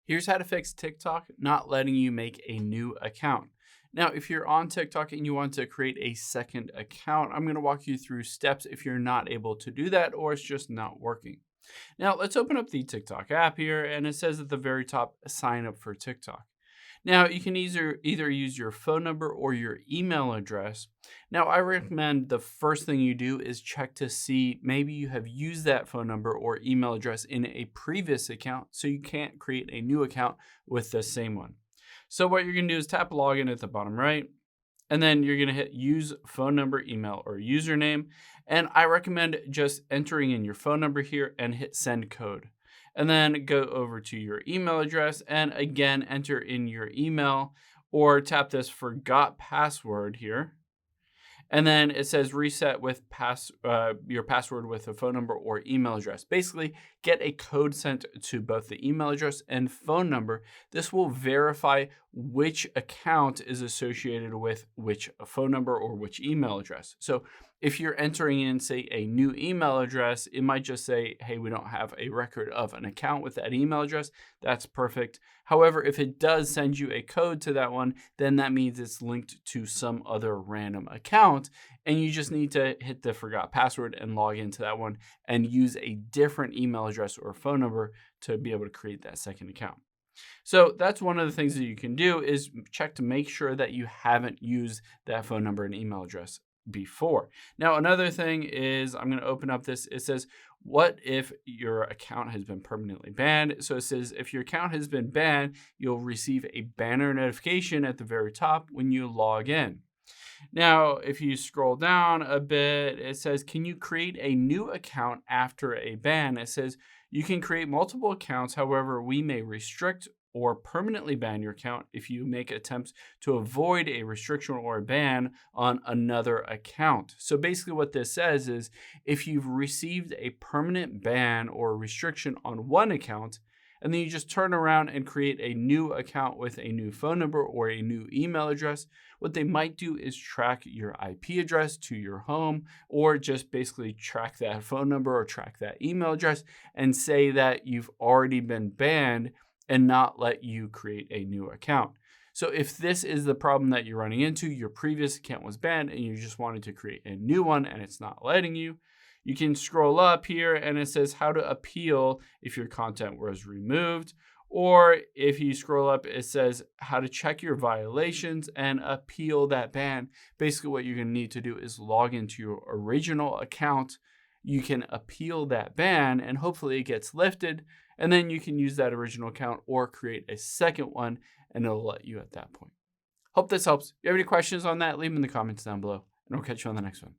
Here's how to fix TikTok not letting you make a new account. Now, if you're on TikTok and you want to create a second account, I'm going to walk you through steps if you're not able to do that or it's just not working. Now, let's open up the TikTok app here, and it says at the very top, sign up for TikTok. Now, you can either use your phone number or your email address. Now, I recommend the first thing you do is check to see maybe you have used that phone number or email address in a previous account, so you can't create a new account with the same one. So what you're going to do is tap login at the bottom right, and then you're going to hit use phone number, email, or username. And I recommend just entering in your phone number here and hit send code. And then go over to your email address and again, enter in your email or tap this forgot password here. And then it says reset with your password with a phone number or email address. Basically, get a code sent to both the email address and phone number. This will verify which account is associated with which phone number or which email address. So if you're entering in, say, a new email address, it might just say, hey, we don't have a record of an account with that email address. That's perfect. However, if it does send you a code to that one, then that means it's linked to some other random account. And you just need to hit the forgot password and log into that one and use a different email address or phone number to be able to create that second account. So that's one of the things that you can do is check to make sure that you haven't used that phone number and email address before. Now, another thing is I'm going to open up this. It says, what if your account has been permanently banned? So it says, if your account has been banned, you'll receive a banner notification at the very top when you log in. Now, if you scroll down a bit, it says, can you create a new account after a ban? It says, you can create multiple accounts. However, we may restrict or permanently ban your account if you make attempts to avoid a restriction or a ban on another account. So basically what this says is if you've received a permanent ban or restriction on one account, and then you just turn around and create a new account with a new phone number or a new email address, what they might do is track your IP address to your home, or just basically track that phone number or track that email address and say that you've already been banned and not let you create a new account. So if this is the problem that you're running into, your previous account was banned and you just wanted to create a new one and it's not letting you, you can scroll up here and it says how to appeal if your content was removed. Or if you scroll up, it says how to check your violations and appeal that ban. Basically, what you're going to need to do is log into your original account. You can appeal that ban and hopefully it gets lifted. And then you can use that original account or create a second one and it'll let you at that point. Hope this helps. If you have any questions on that, leave them in the comments down below and I'll catch you on the next one.